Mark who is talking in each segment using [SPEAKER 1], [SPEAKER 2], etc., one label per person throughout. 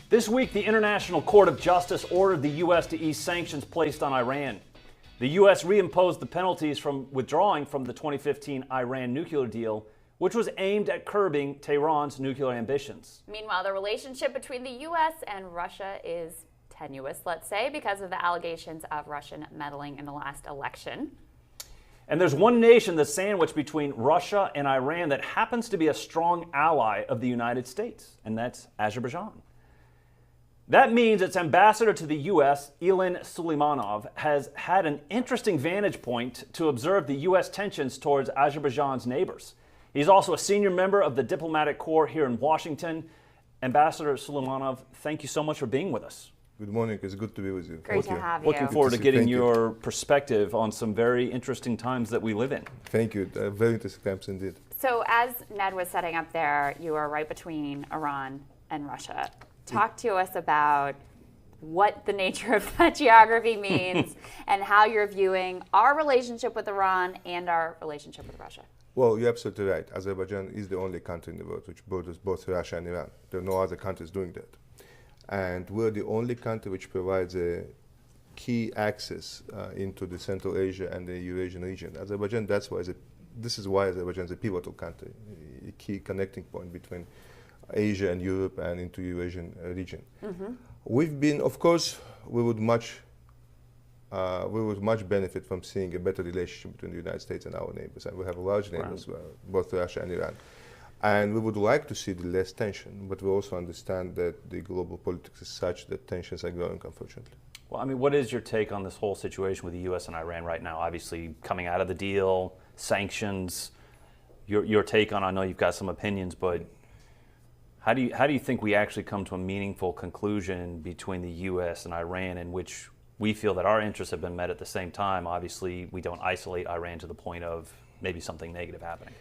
[SPEAKER 1] This week, the International Court of Justice ordered the U.S. to ease sanctions placed on Iran. The U.S. reimposed the penalties from withdrawing from the 2015 Iran nuclear deal, which was aimed at curbing Tehran's nuclear ambitions.
[SPEAKER 2] Meanwhile, the relationship between the U.S. and Russia is tenuous, let's say, because of the allegations of Russian meddling in the last election.
[SPEAKER 1] And there's one nation that's sandwiched between Russia and Iran that happens to be a strong ally of the United States, and that's Azerbaijan. That means its ambassador to the U.S., Elin Suleymanov, has had an interesting vantage point to observe the U.S. tensions towards Azerbaijan's neighbors. He's also a senior member of the diplomatic corps here in Washington. Ambassador Suleymanov, thank you so much for being with us.
[SPEAKER 3] Good morning. It's good to be with you.
[SPEAKER 2] Great to have you.
[SPEAKER 1] Looking forward to getting your perspective on some very interesting times that we live in.
[SPEAKER 3] Thank you. Very interesting times indeed.
[SPEAKER 2] So as Ned was setting up there, you are right between Iran and Russia. Talk to us about what the nature of that geography means and how you're viewing our relationship with Iran and our relationship with Russia.
[SPEAKER 3] Well, you're absolutely right. Azerbaijan is the only country in the world which borders both Russia and Iran. There are no other countries doing that. And we're the only country which provides a key access into the Central Asia and the Eurasian region. Azerbaijan, this is why Azerbaijan is a pivotal country, a key connecting point between Asia and Europe and into Eurasian region. Mm-hmm. We've been, of course, we would much benefit from seeing a better relationship between the United States and our neighbors. And we have large neighbors, both Russia and Iran. And we would like to see the less tension, but we also understand that the global politics is such that tensions are growing, unfortunately.
[SPEAKER 1] Well, I mean, what is your take on this whole situation with the U.S. and Iran right now? Obviously, coming out of the deal, sanctions, your take on, I know you've got some opinions, but how do you think we actually come to a meaningful conclusion between the U.S. and Iran in which we feel that our interests have been met at the same time? Obviously, we don't isolate Iran to the point of maybe something negative happening.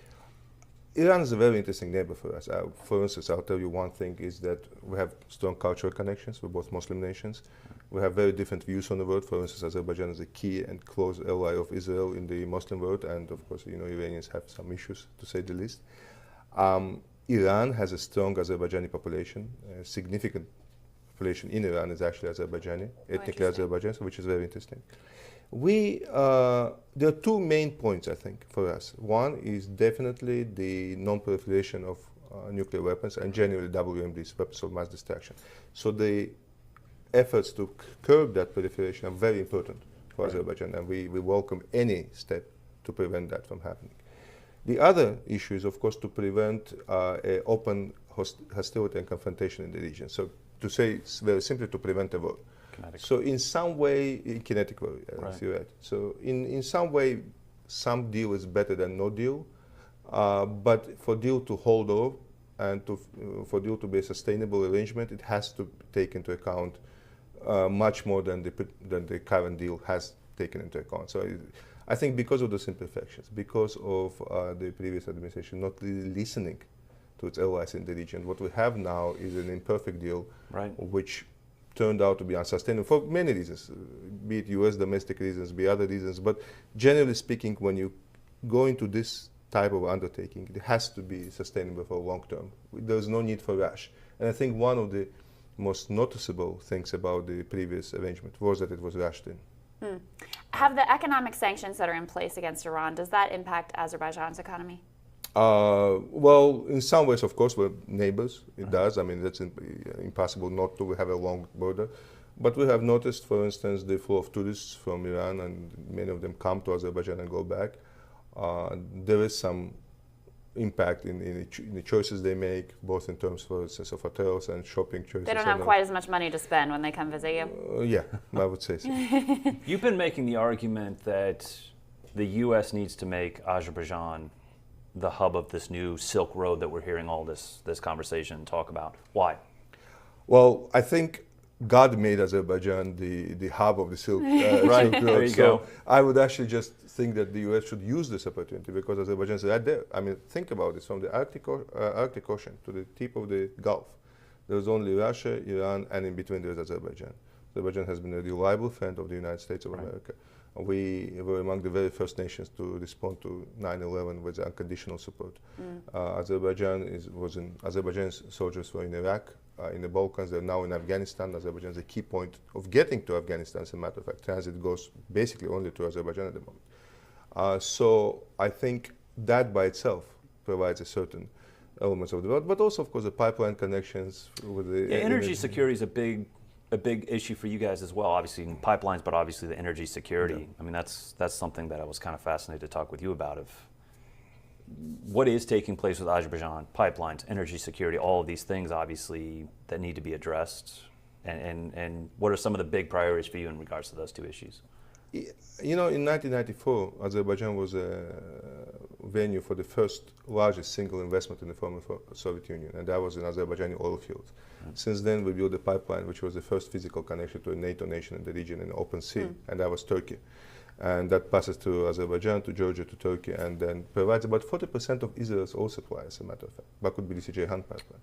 [SPEAKER 3] Iran is a very interesting neighbor for us. For instance, I'll tell you one thing is that we have strong cultural connections with both Muslim nations. We have very different views on the world. For instance, Azerbaijan is a key and close ally of Israel in the Muslim world, and of course, Iranians have some issues, to say the least. Iran has a strong Azerbaijani population. A significant population in Iran is actually Azerbaijani, ethnically Azerbaijani, which is very interesting. There are two main points, I think, for us. One is definitely the non-proliferation of nuclear weapons and generally WMDs, weapons of mass destruction. So the efforts to curb that proliferation are very important for Azerbaijan, and we welcome any step to prevent that from happening. The other issue is, of course, to prevent open hostility and confrontation in the region. So to say very simply, to prevent a war. So in some way, kinetic war, as you read. So in some way, some deal is better than no deal. But for deal to hold off and for deal to be a sustainable arrangement, it has to take into account much more than the current deal has taken into account. So I think because of those imperfections, because of the previous administration not really listening to its allies in the region, what we have now is an imperfect deal, which turned out to be unsustainable for many reasons, be it U.S. domestic reasons, be other reasons. But generally speaking, when you go into this type of undertaking, it has to be sustainable for long term. There's no need for rush. And I think one of the most noticeable things about the previous arrangement was that it was rushed in.
[SPEAKER 2] Have the economic sanctions that are in place against Iran, does that impact Azerbaijan's economy?
[SPEAKER 3] Well, in some ways, of course, we're neighbors. It does. I mean, that's impossible not to have a long border. But we have noticed, for instance, the flow of tourists from Iran, and many of them come to Azerbaijan and go back. There is some impact in the choices they make, both in terms, for instance, of hotels and shopping choices.
[SPEAKER 2] They don't have quite as much money to spend when they come visit you?
[SPEAKER 3] Yeah, I would say so.
[SPEAKER 1] You've been making the argument that the U.S. needs to make Azerbaijan the hub of this new Silk Road that we're hearing all this conversation talk about. Why?
[SPEAKER 3] Well, I think God made Azerbaijan the hub of the Silk Road.
[SPEAKER 1] There you go.
[SPEAKER 3] I would actually just think that the U.S. should use this opportunity because Azerbaijan is right there. I mean, think about this, from the Arctic Ocean to the tip of the Gulf. There's only Russia, Iran, and in between there's Azerbaijan. Azerbaijan has been a reliable friend of the United States of America. We were among the very first nations to respond to 9/11 with unconditional support. Azerbaijan's soldiers were in Iraq in the Balkans. They're now in Afghanistan. Azerbaijan is a key point of getting to Afghanistan. As a matter of fact, transit goes basically only to Azerbaijan at the moment. So I think that by itself provides a certain elements of the world, but also, of course, the pipeline connections with the
[SPEAKER 1] energy security is a big issue for you guys as well. Obviously, in pipelines, but obviously the energy security.
[SPEAKER 3] Yeah.
[SPEAKER 1] I mean, that's something that I was kind of fascinated to talk with you about. Of what is taking place with Azerbaijan, pipelines, energy security, all of these things, obviously, that need to be addressed. And what are some of the big priorities for you in regards to those two issues?
[SPEAKER 3] You know, in 1994, Azerbaijan was a venue for the first largest single investment in the former Soviet Union, and that was in Azerbaijani oil fields. Since then, we built a pipeline, which was the first physical connection to a NATO nation in the region in the open sea, and that was Turkey. And that passes through Azerbaijan, to Georgia, to Turkey, and then provides about 40% of Israel's oil supply, as a matter of fact, Baku-Tbilisi-Ceyhan pipeline.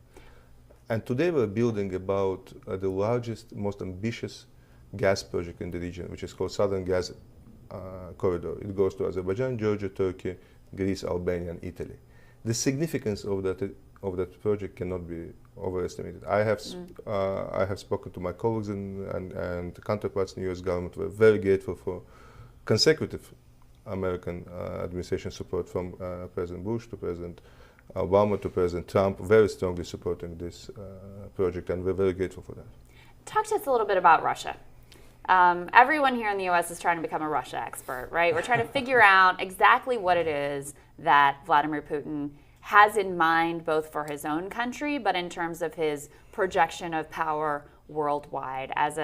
[SPEAKER 3] And today we're building about the largest, most ambitious gas project in the region, which is called Southern Gas Corridor. It goes to Azerbaijan, Georgia, Turkey, Greece, Albania, and Italy. The significance of that project cannot be overestimated. I have spoken to my colleagues and counterparts in the U.S. government. We're very grateful for consecutive American administration support from President Bush to President Obama to President Trump, very strongly supporting this project, and we're very grateful for that.
[SPEAKER 2] Talk to us a little bit about Russia. Everyone here in the U.S. is trying to become a Russia expert, right? We're trying to figure out exactly what it is that Vladimir Putin has in mind, both for his own country, but in terms of his projection of power worldwide as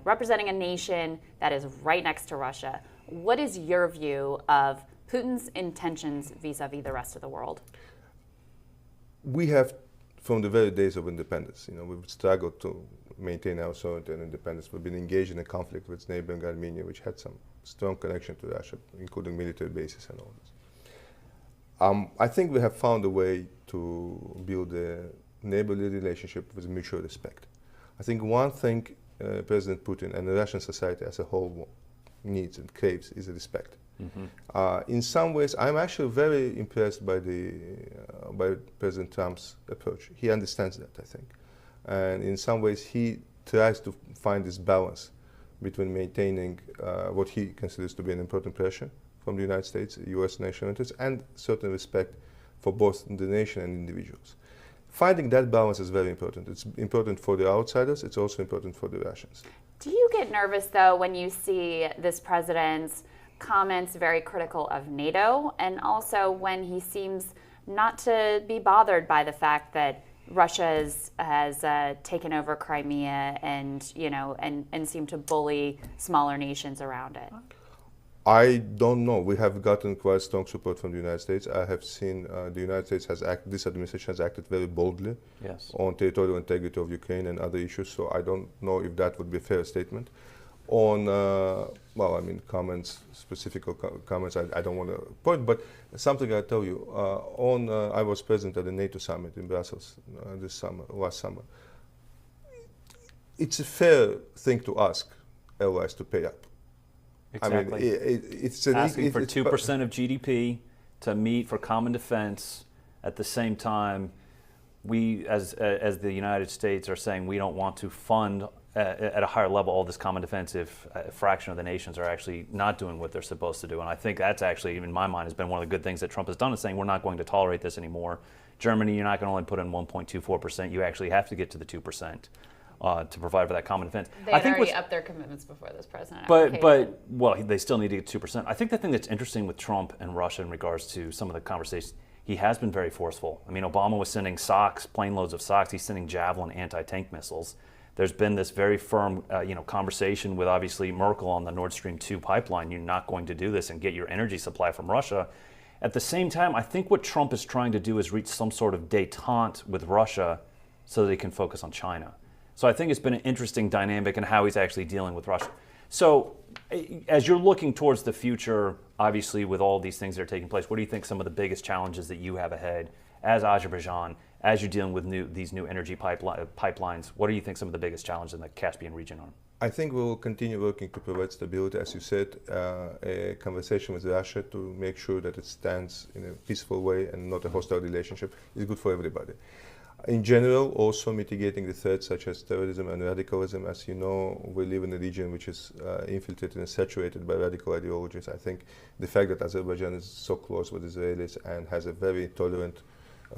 [SPEAKER 2] representing a nation that is right next to Russia. What is your view of Putin's intentions vis-a-vis the rest of the world?
[SPEAKER 3] We have, from the very days of independence, we've struggled to maintain our sovereignty and independence. We've been engaged in a conflict with neighboring Armenia, which had some strong connection to Russia, including military bases and all this. I think we have found a way to build a neighborly relationship with mutual respect. I think one thing President Putin and the Russian society as a whole needs and craves is respect. Mm-hmm. In some ways, I'm actually very impressed by by President Trump's approach. He understands that, I think. And in some ways, he tries to find this balance between maintaining what he considers to be an important pressure from the United States, U.S. national interests, and certain respect for both the nation and individuals. Finding that balance is very important. It's important for the outsiders. It's also important for the Russians.
[SPEAKER 2] Do you get nervous, though, when you see this president's comments very critical of NATO, and also when he seems not to be bothered by the fact that Russia has taken over Crimea and seemed to bully smaller nations around it?
[SPEAKER 3] I don't know. We have gotten quite strong support from the United States. I have seen the United States this administration has acted very boldly on territorial integrity of Ukraine and other issues, so I don't know if that would be a fair statement. On, comments, specific comments, I don't want to point, but something I'll tell you. I was present at the NATO summit in Brussels last summer. It's a fair thing to ask allies to pay up.
[SPEAKER 1] Exactly.
[SPEAKER 3] I mean, it's
[SPEAKER 1] asking for 2% of GDP to meet for common defense. At the same time, we, as the United States, are saying we don't want to fund at a higher level all this common defense if a fraction of the nations are actually not doing what they're supposed to do. And I think that's actually, in my mind, has been one of the good things that Trump has done, is saying we're not going to tolerate this anymore. Germany, you're not going to only put in 1.24%. You actually have to get to the 2%. To provide for that common defense.
[SPEAKER 2] They had already upped their commitments before this president.
[SPEAKER 1] But they still need to get 2%. I think the thing that's interesting with Trump and Russia in regards to some of the conversations, he has been very forceful. I mean, Obama was sending socks, plane loads of socks. He's sending Javelin anti-tank missiles. There's been this very firm, conversation with obviously Merkel on the Nord Stream 2 pipeline. You're not going to do this and get your energy supply from Russia. At the same time, I think what Trump is trying to do is reach some sort of détente with Russia so that he can focus on China. So I think it's been an interesting dynamic in how he's actually dealing with Russia. So as you're looking towards the future, obviously with all these things that are taking place, what do you think some of the biggest challenges that you have ahead as Azerbaijan, as you're dealing with these new energy pipelines? What do you think some of the biggest challenges in the Caspian region are?
[SPEAKER 3] I think we will continue working to provide stability, as you said, a conversation with Russia to make sure that it stands in a peaceful way and not a hostile relationship is good for everybody. In general, also mitigating the threats such as terrorism and radicalism. As you know, we live in a region which is infiltrated and saturated by radical ideologies. I think the fact that Azerbaijan is so close with Israelis and has a very tolerant,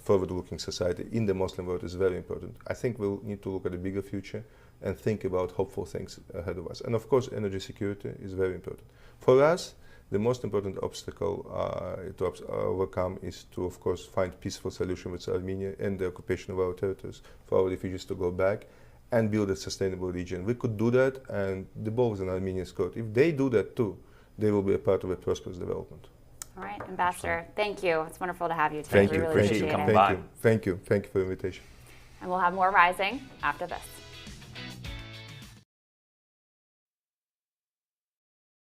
[SPEAKER 3] forward-looking society in the Muslim world is very important. I think we'll need to look at the bigger future and think about hopeful things ahead of us. And of course, energy security is very important. For us, the most important obstacle to overcome is to, of course, find peaceful solution with Armenia and the occupation of our territories for our refugees to go back and build a sustainable region. We could do that, and the ball is in Armenia's court. If they do that too, they will be a part of a prosperous development.
[SPEAKER 2] All right, Ambassador, thank you. It's wonderful to have you today.
[SPEAKER 3] Thank
[SPEAKER 2] We
[SPEAKER 3] you.
[SPEAKER 2] really
[SPEAKER 1] Appreciate
[SPEAKER 2] appreciate
[SPEAKER 1] you
[SPEAKER 2] it.
[SPEAKER 1] coming by.
[SPEAKER 3] Thank you for the invitation.
[SPEAKER 2] And we'll have more Rising after this.